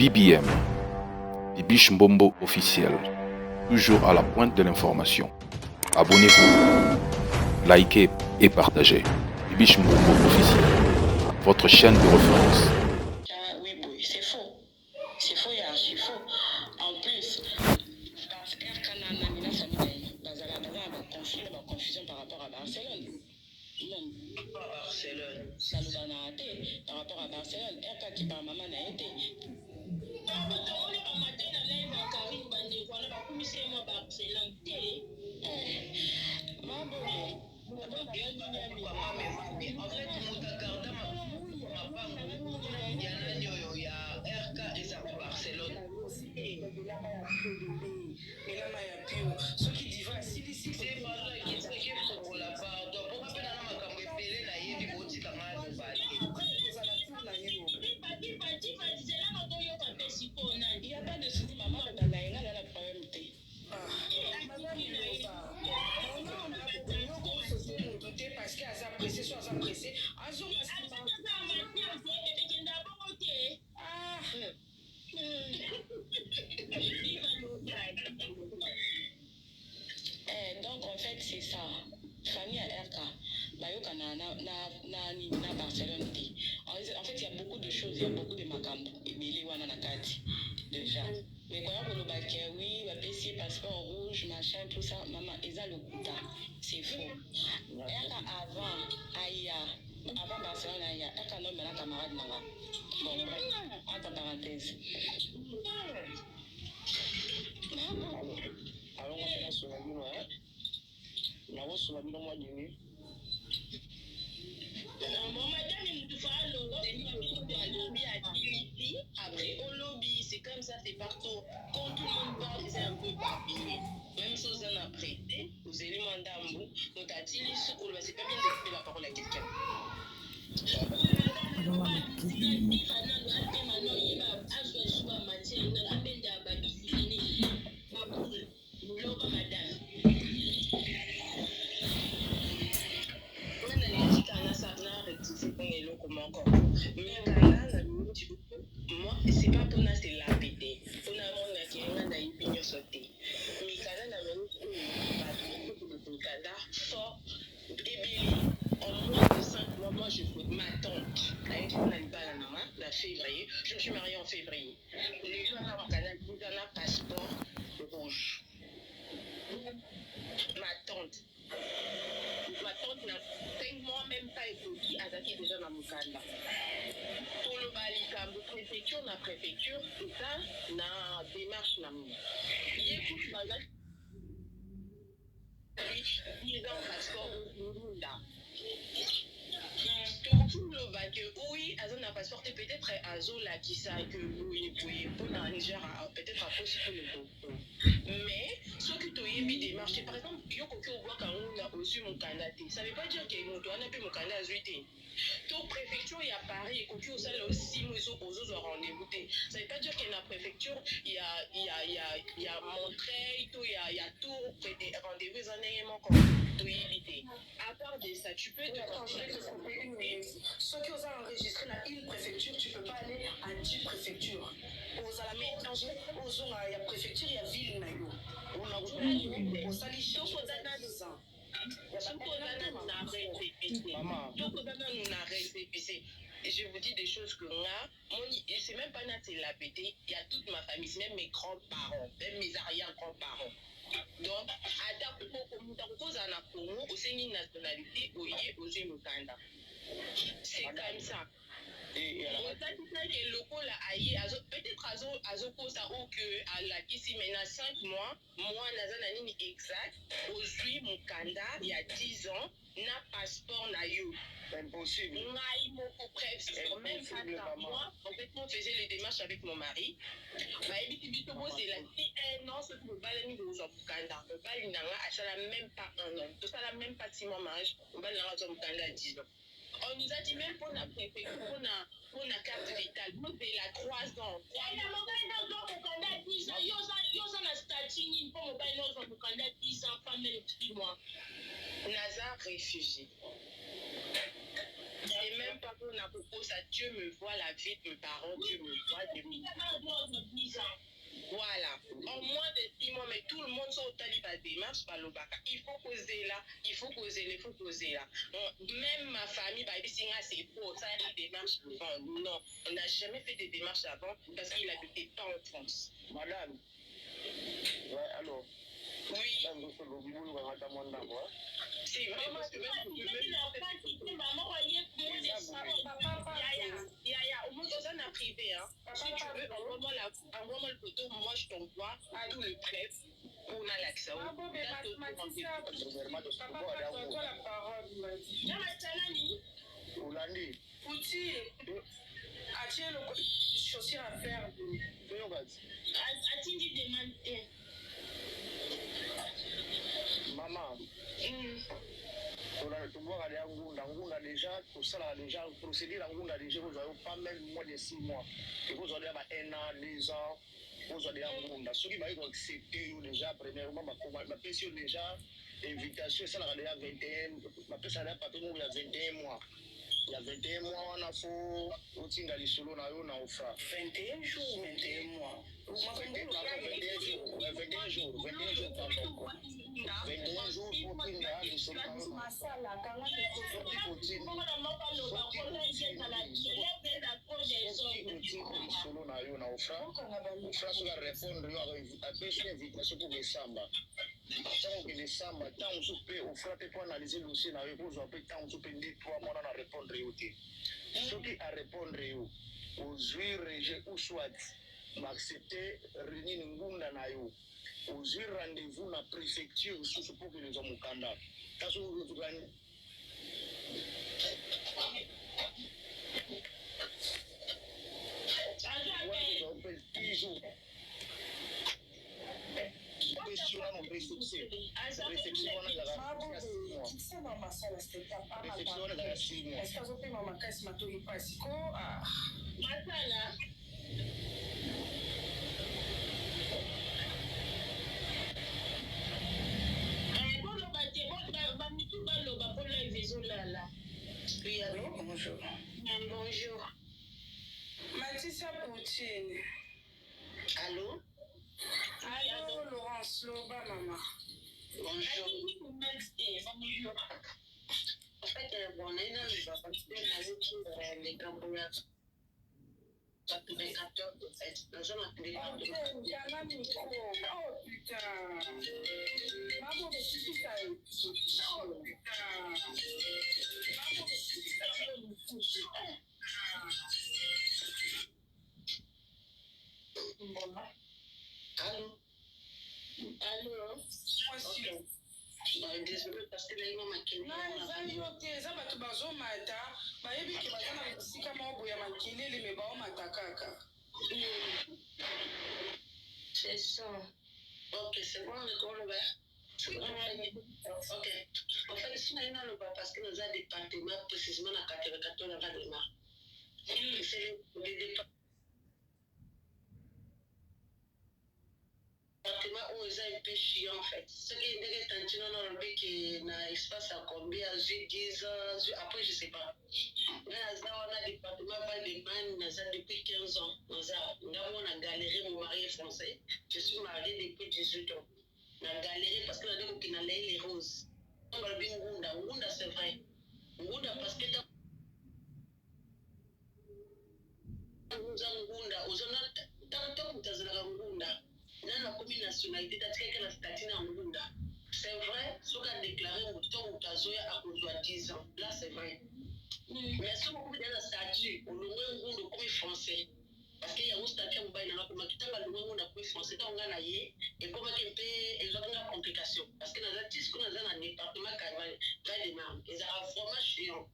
BBM, Bibiche Mbombo officiel, toujours à la pointe de l'information. Abonnez-vous, likez et partagez. Bibiche Mbombo officiel, votre chaîne de référence. Oui, c'est faux. C'est faux et archi faux. En plus, parce que confusion par rapport à Barcelone. Non, pas Barcelone. Ça nous a raté par rapport à Barcelone. RK qui par maman n'a été. Donc en fait c'est ça. Famille à RK, Bayoka na Barcelone. En fait il y a beaucoup de choses, il y a beaucoup de macambo. Emily wana na kati déjà. Mais quand on a oui, va payer passeport rouge, machin, tout ça, maman, ils ont le quota. C'est faux. RK avant Barcelone, RK non, mais la camarade n'a pas. Bon, bref, entre parenthèses. Alors, on va sur la lune, on va sur la lune, moi, après au lobby, c'est comme ça, c'est partout. Quand tout le monde parle, c'est un peu papillé. Même chose en après. Vous allez mandambo, nous t'attendez, c'est pas bien de couper la parole à quelqu'un. Moi, c'est pas pour nous, c'est la pété. Pour nous, on a qui est là, il peut nous sauter. Mais quand on a même fort, et bien, en moins de 5 mois, moi, je fais ma tante. La février. Je me suis mariée en février. Les gens à mon canal, ils ont un passeport rouge. Ma tante n'a 5 mois même pas écouté à Zaki déjà dans mon canal. Pour le Balika, la préfecture, et ça, na démarche na moi. Il écoute ma gars. Ils ont un passeport là. Tout le bac, oui, Azon n'a pas sorti peut-être Azo là qui sait que oui, pour la Niger, peut-être à cause pour le beaucoup. Mais ce que tu as eu des démarches, par exemple, il y a quelqu'un qui voit quand on a reçu mon candidat. Ça ne veut pas dire qu'il y a mon candidat à 8. Toute préfecture, il y a Paris, et quand tu as aussi, nous sommes aux autres rendez-vous. Ça ne veut pas dire qu'il y a la préfecture, il y a Montreuil, il y a tout, rendez-vous, à part de ça, tu peux te ceux qui osent enregistrer la une préfecture, tu ne peux pas aller à 10 préfectures. Il y a préfecture, il y a ville. Je vous dis des choses que moi, c'est même pas Nath la pété, il y a toute ma famille, c'est même mes grands-parents, même mes arrière-grands-parents. Donc, à ta cause en a Congo, au sein d'une nationalité, aux Mukanda. C'est comme ça. Peut-être à Zokosa ou que à la Kissi maintenant 5 mois, moi, Nazanani exact, aujourd'hui, Mukanda, il y a 10 ans, n'a passeport na yo. Impossible. Même pas ça. Moi, en fait, on faisait les démarches avec mon mari. C'est la fille 1 an, ce que le balani de Mukanda. Le balani n'a même pas 1 an. Tout ça n'a même pas 6 mois mariage. Le balani n'a Mukanda à 10 ans. On nous a dit même pour la préfecture, pour la carte vitale, nous c'est la 3 ans. Il y a mon gars dans le Mukanda 10 ans. Yo, ça n'a statut pour mon gars dans le Mukanda 10 ans, pas même 6 mois. Nazar réfugié. C'est même pas qu'on a propos, ça Dieu me voit la vie de mes parents, Dieu me voit de mes voilà. En moins de 6 mois, mais tout le monde sont au taliban démarche par l'Obaka. Il faut causer là, il faut causer là. Même ma famille, bah, c'est pour ça, des démarches avant. Non, on n'a jamais fait des démarches avant parce qu'il n'habitait pas en France. Madame. Ouais, alors. Oui. C'est vrai, parce que même au moins dans un privé, hein. Si tu veux, envoie-moi le photo, moi je t'envoie tout le prêt pour l'accès. As-tu le chaussure à faire? As-tu dit demander? Maman. Ngunda déjà, tout ça là déjà, procédure Ngunda déjà, vous avez pas même moins de 6 mois. Et vous avez 1 an, 2 ans, vous avez Ngunda. Ceux qui m'ont accepté déjà, premièrement, ma pension déjà, invitation, ça là déjà 21, ma pension là, pas tout le monde, il y a 21 mois. Il y a 21 mois, on a fait, au Tinga li solo na yo na ofra. 21 jours, 21 mois. 21 jours, pardon. 21 jours pour Tinga li solo na yo. Solo na yo na ofra. Ofra so ga répondre yo a pêcher invitation pour décembre. Tant que décembre, tant on se peut offrir pour analyser le dossier na yo pour zo peut tant on se peut 2-3 mois na répondre yo té. Ce qui a répondre yo aux rejet ou soit m'accepter réunir ngunda na yo. Aux rendez-vous na préfecture sous pour que les hommes kanda. Taso vous gagne. Bonjour. Bonjour. Matissa Poutine. Allô? Allô, Laurence Loba, maman. Bonjour. Bonjour. En fait, bon, on est dans le bas parce que les cambriolages. Ça fait 24 heures, en fait. Dans un atelier. Oh putain. Maman, mais c'est tout ça. Oh putain. Maman, mais c'est tout ça. Allô? Allô? Moi aussi. Désolé parce que là, il m'a maquillé. Non, eza bato bazomata bayebi ke baza na bisika moko boya makelele me baomata kaka. C'est ça. Ok, c'est bon, le bas. Ok. En fait, si on est dans le bas, parce que nous avons des départements précisément dans 94 là bas de là. C'est les départements où ils ont un peu chiant en fait. Ce qui est tantino dans le bec qui n'a espace à combien, 10 ans, après je sais pas. Mais on a des départements pas de man, depuis 15 ans. On a galéré, mon mari est français. Je suis mariée depuis 18 ans. On a galéré parce que nous avons qui les roses. On va bien Ngunda, c'est vrai. Ngunda parce que Ngunda, tant que tu as Ngunda. Dans la nationalité, tu as statut en Ngunda. C'est vrai, ce qu'a déclaré Mouton Outazoya à cause de 10 ans. Là, c'est vrai. Mais si vous avez un statut, au moins de comme français. Parce qu'il y a un statut en bas, il y a un monde de français, donc on a et comme il y a une complication. Parce que dans un département qui va démarrer, ils ont vraiment chiant.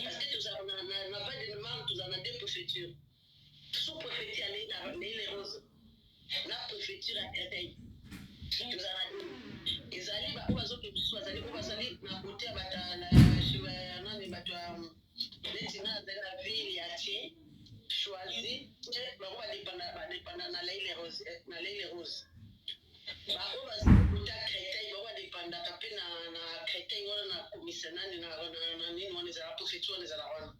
Parce que tout ça, on n'a pas de demande, tout ça, on a des préfectures. Sous-préfecture, les roses. La préfecture à Créteil. Tout ça, ils allaient, où ils ont que tout soit allé, où ils allaient, na côté, dans la ville, il y a choisi, on va dépendre dans les roses. Bako bazikuta Créteil, on va dépendre na Créteil, on a commissionnaire na nini on les a profité compétition des Alarois.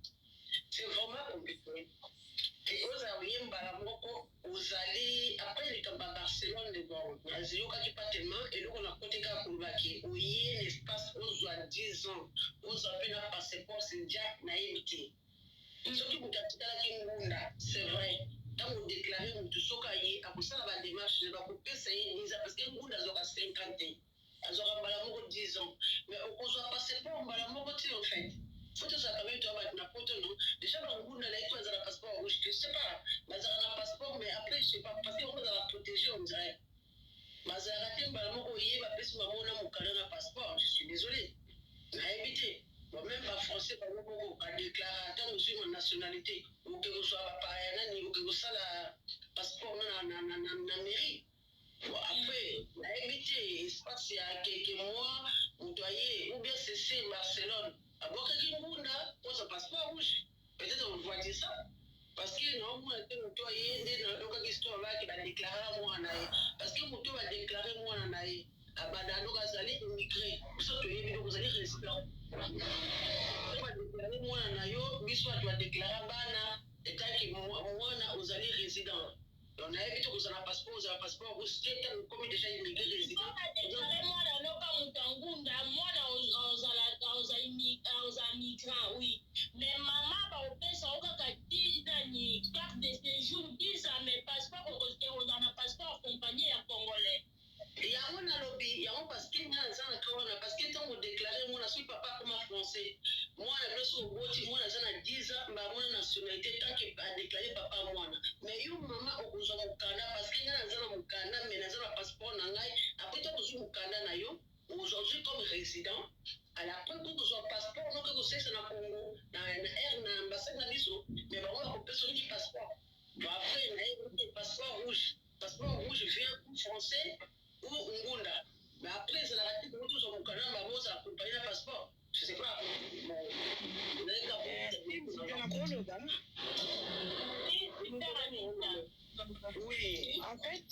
C'est vraiment compliqué. Et aux Alarois, Balamoko, aux allées, après les campagnes Barcelone, les bons, il y a zéro qui pas tellement, et donc on a côté Kakoulaki, où il y a un espace, aux à 10 ans, aux appels à passeport, c'est déjà naïveté. Surtout pour c'est vrai. Quand vous déclarez, vous tout sokaye, après ça, la démarche, je vais couper, c'est une parce que vous avez 50 ans. Elles auront balamoko 10 ans. Mais au cause de passeport, on balamoko, en fait. Faut que ça quand même, tu vas mettre n'importe où. Déjà, vous n'avez pas un passeport rouge, je sais pas. Mais vous avez un passeport, mais après, je sais pas, parce qu'on va protéger, on dirait. Mais vous avez raté un balamoko, il va passer ma monnaie, mon canal à passeport. Je suis désolé. À éviter. Même pas français, pas beaucoup, à déclarer, attends, aussi ma nationalité, ou que vous soyez pareil, ou que vous soyez la passeport dans la mairie. Bon, après, à éviter, espace il y a quelques mois, vous doyez, ou bien c'est Barcelone. À voir quelqu'un pose un passeport rouge. Peut-être on voit dire ça. Parce que non, moi, je doyez, dans une histoire là qui va déclarer moi en aïe. Parce que vous va déclarer moi en aïe. Abadano, vous allez immigrer. Vous allez résident. Moi, tu vas déclarer Bana, et tant que moi, vous allez résident. On a évité que vous avez un passeport, vous êtes comme déjà immigré résident. Moi, aux migrants, oui. Mais maman, carte de séjour, 10 ans, mais passeport, on a un passeport accompagné à Congolais. Il y a un lobby, il y a un parce que parce que quand vous déclarez, moi, je suis papa comme français. Moi, je suis au bout, moi, je 10 ans, ma nationalité, tant qu'il a déclaré papa, moi. Mais il y a maman au Canada, parce qu'il y a un Canada, mais il y a un passeport, après, tu as au Canada, aujourd'hui, comme résident, à la fin, vous avez un passeport, donc vous savez, c'est dans le Congo, dans l'ambassade, mais on peut se dire passeport. Bon, après, il y a un passeport rouge. Passeport rouge vient français. Ou Ngunda. Mais après, c'est la raté pour tous au Canada, maman, ça accompagne un passeport. Je sais pas. Oui, en fait,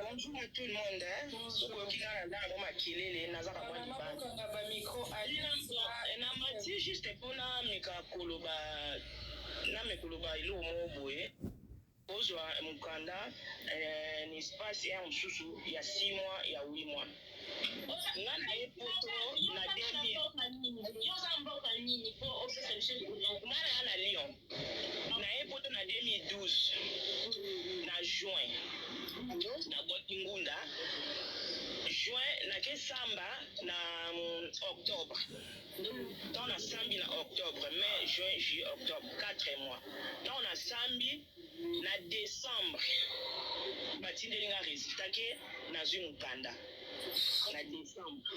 bonjour à tout le monde. Namati juste pour namika koloba namekoloba ilo moboye. Ozwa mukanda ni espace ya msusu ya 6 mois ya 8 mois. Ngana epoto na 2000 na Lyon. Na epoto na 2012 na juin. Na Botingunda. Juin na Kesamba na octobre. Dans la sambi na octobre, mai, juin, juillet, octobre, 4 mois. Dans la sambi na décembre. Batindelinga résultat ke na Mukanda. Na décembre.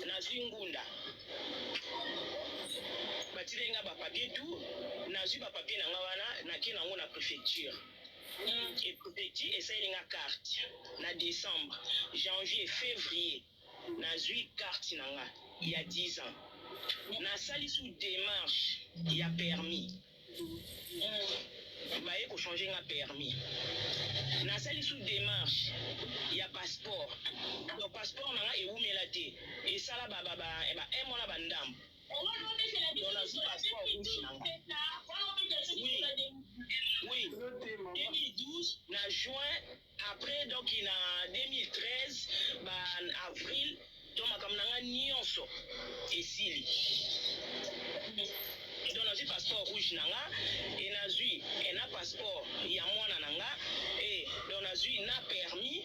Na Ngunda. Batindelinga ba papier tout, na ba papier na ngawana na ke nango na préfecture. Et préfecture essaye nga carte na décembre, janvier, février. Na carte nanga il y a 10 ans. Na sali sous démarche, il y a permis. Il faut changer un permis. Na sali sous démarche, il y a passeport. Le passeport nanga est où mélate. Et ça là un mois bandam. On a un passeport rouge nanga. Oui. 2012, na juin, après donc il a 2013, en avril. Donc, je suis nyonso esili. Donc, j'ai passeport rouge nanga et j'ai un passeport yamona nanga et donc j'ai un permis.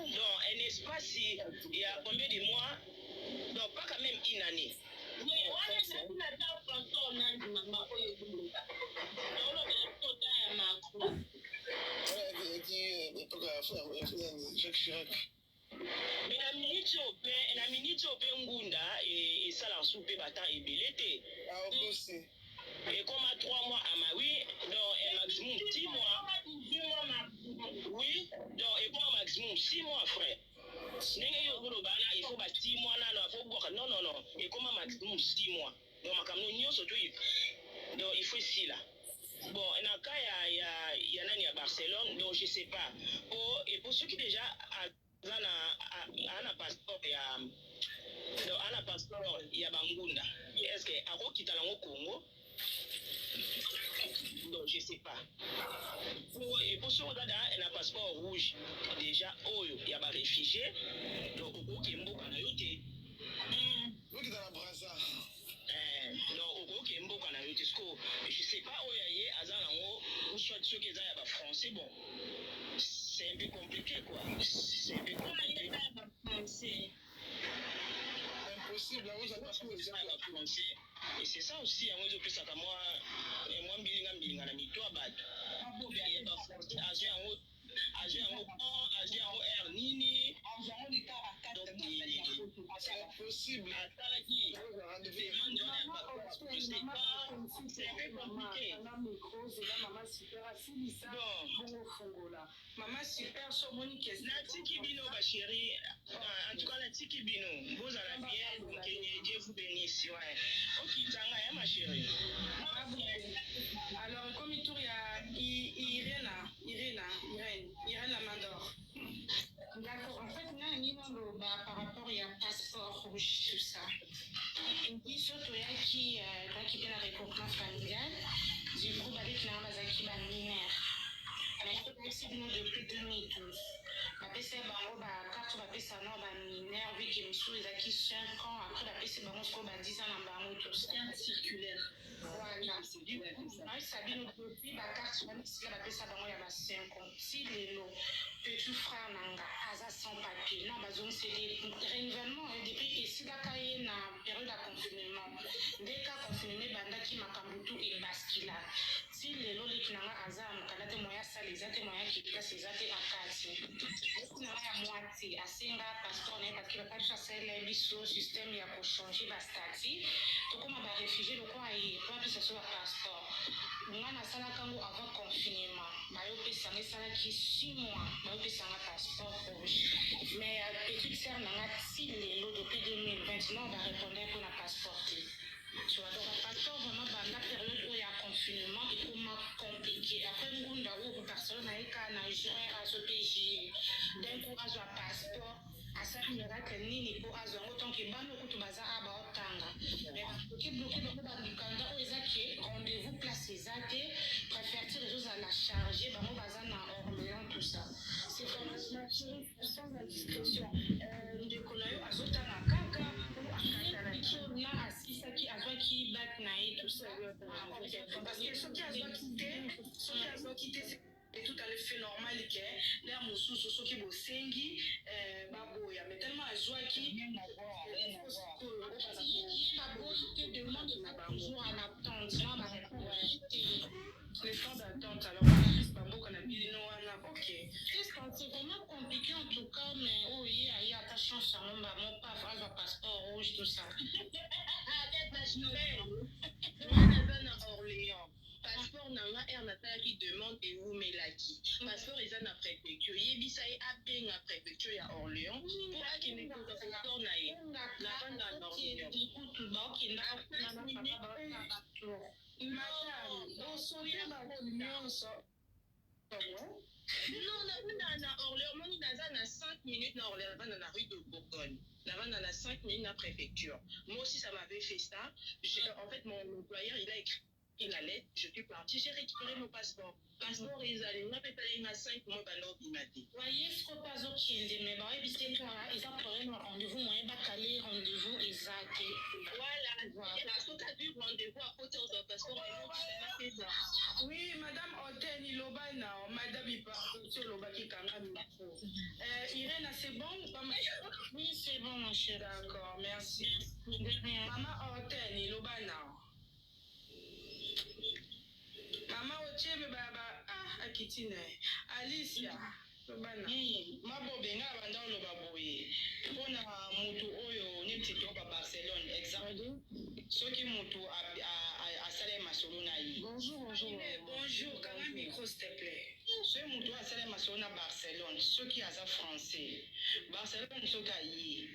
Donc, un espace il y a combien de mois? Donc, pas quand même une année. Mais la minute au Ngunda et ça la soupe batan et belete. Et comme à 3 mois à Maui, donc un maximum 6 mois. Oui, donc et pour un maximum 6 mois, frère. Il faut 6 mois, non. Et comme un maximum 6 mois. Donc il faut 6 là. Bon, il y a Barcelone, donc je sais pas. Et pour ceux qui déjà un passeport, il y a Bangunda. est-ce que Aro qui est au Congo? Donc, je ne sais pas. Et pour ce on a un passeport rouge. Déjà, il y a des réfugiés. Donc, au Kimbo, on a eu des. Vous qui êtes dans la Brazza. Donc, au Kimbo, on a eu des scores. Je ne sais pas où il y a ou soit ceux qui sont français. Bon, c'est un peu compliqué, quoi. C'est un peu compliqué. Impossible, vous avez pas commencé. Et c'est ça aussi, moi, je pense que moi, je impossible. Maman super, so Monique. Ma chérie, en tout cas, la tiki bino, vous allez bien, donc Dieu vous bénisse. Ok, Tanga, ma chérie. Alors, comme il y a Irène Lamador. D'accord, en fait, nous, par rapport à passeport rouge, tout ça. Il dit surtout qui est la regroupement familial, du coup, avec la Mazaki mineur. Mais c'est nous depuis 2012. La PC Bango, carte la PC non, mineur, vu qu'il me souhaite d'acquis 5 ans, après la PC Bango, ce qu'on va 10 ans en Bango, tout ça. Circulaire. Voilà. Moi, Sabine, depuis la carte, même si la PC Bango, il y a 5 ans. Si les lots, petit frère Nanga, Aza sans papier, non, c'est des renouvellements, depuis ici, la cahier, na période de confinement. Dès qu'à confinement, banda qui m'a kambutu et basquila. Si les lots, les Nanga, Aza, Mkalate, moya, salizate, moya, qui place, les athées à 4. À moitié, à Singa, passeport, parce qu'il va pas chasser les bisous, système, il y a pour changer la statut. Donc, on va réfugier, donc, il n'y a pas de ce soit passeport. Moi, on a ça avant confinement. Je suis allé ça qui 6 mois. Je suis allé passeport rouge. Mais petite sœur, on a 6 les depuis 2020. On va répondre pour la passeport. Tu vois, donc, le passeport, vraiment, la période où il y a confinement, est comment compliqué. Après, nous, on a personne qui a joué à ce PJ. D'un coup, à un passeport. À ça, il y aura que ni pour avoir autant que ban au coup bazar à Baotanga. Mais bloqué dans le candidat aux acquis, rendez-vous place les acquis, préfère les choses à la charger, ban au bazar dans Orléans, tout ça. C'est vraiment sans la discrétion. De Konayo, à Zotana Kaka, ou à Katana, là, à Sissa qui a joué qui bat naï, tout ça. Parce que ceux qui ont quitté, et tout à fait normal que l'air moussou sous qui bosengi baboya mais tellement à joie qui te demande toujours en attente les temps d'attente alors ok c'est vraiment compliqué en tout cas mais oh il y a ta chance ça mon pas le passeport rouge tout ça Orléans. Passeport nanga air natala qui demande et où melaki. Passeport ils en a préfecture. Yebisa e abenga préfecture ya Orléans. Pour akine ko passeport na ye. La banda na Orléans. Non, na Orléans, moni naza na 5 minutes na Orléans, na la rue de Bourgogne. Là-bas, dans la 5 minutes na préfecture. Moi aussi, ça m'avait fait ça. En fait, mon employeur, il a écrit la lettre, je suis partie, j'ai récupéré mon passeport. Passeport, ils allaient m'appeler à 5 mois, il m'a dit. Voyez ce qu'on passe au Kindi, mais bah, ils ont pris un rendez-vous, moi, il va caler rendez-vous exact. Voilà. Parce qu'on a dû rendez-vous à côté de passeport, et non, oui, madame Oten, il a madame, il part sur le baki Irène, c'est bon ou pas, ma chérie? Oui, c'est bon, mon chéri. D'accord, merci. Maman Oten, il a Maman Otieme baba akitine Alicia mabobenga banda oloba boye mpona mutu oyo neti toka Barcelone exemple soki mutu asala masolo na ye bonjour kanga micro s'il te plaît soki mutu asala masolo na Barcelone soki aza français Barcelone soki aye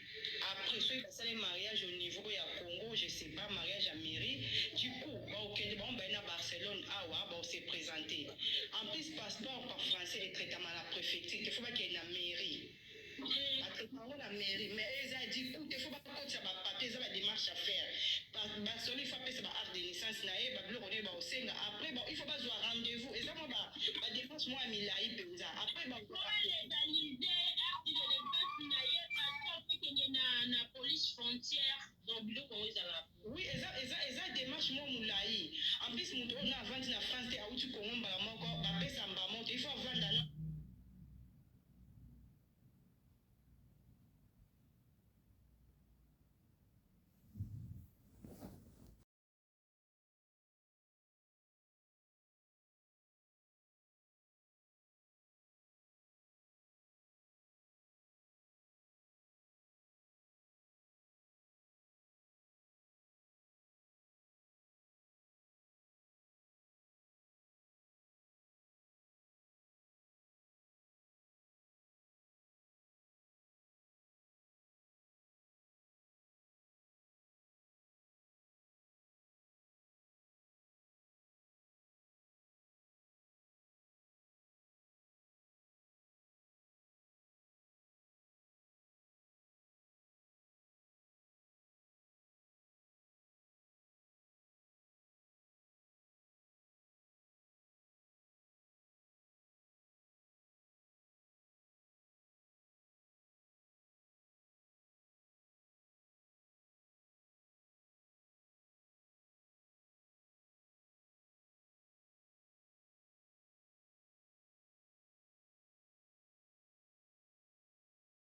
après soki asala mariage au niveau ya Congo je sais pas mariage à mairie du coup okende baombai na Barcelone awa se présenter en plus passeport par français et traitement à la préfecture il faut pas qu'il y ait une mairie traitement la mairie mais ils a dit écoute il faut pas que ça va papier ça va démarche à faire il faut appeler ça acte de naissance après bon il faut pas avoir rendez-vous et ça moi ba défense moi milai penza après bon organiser acte de naissance na police frontière donc biloko ezala oui eza démarche moi moulai en plus muto na vandi na France te auti Congo mbala moko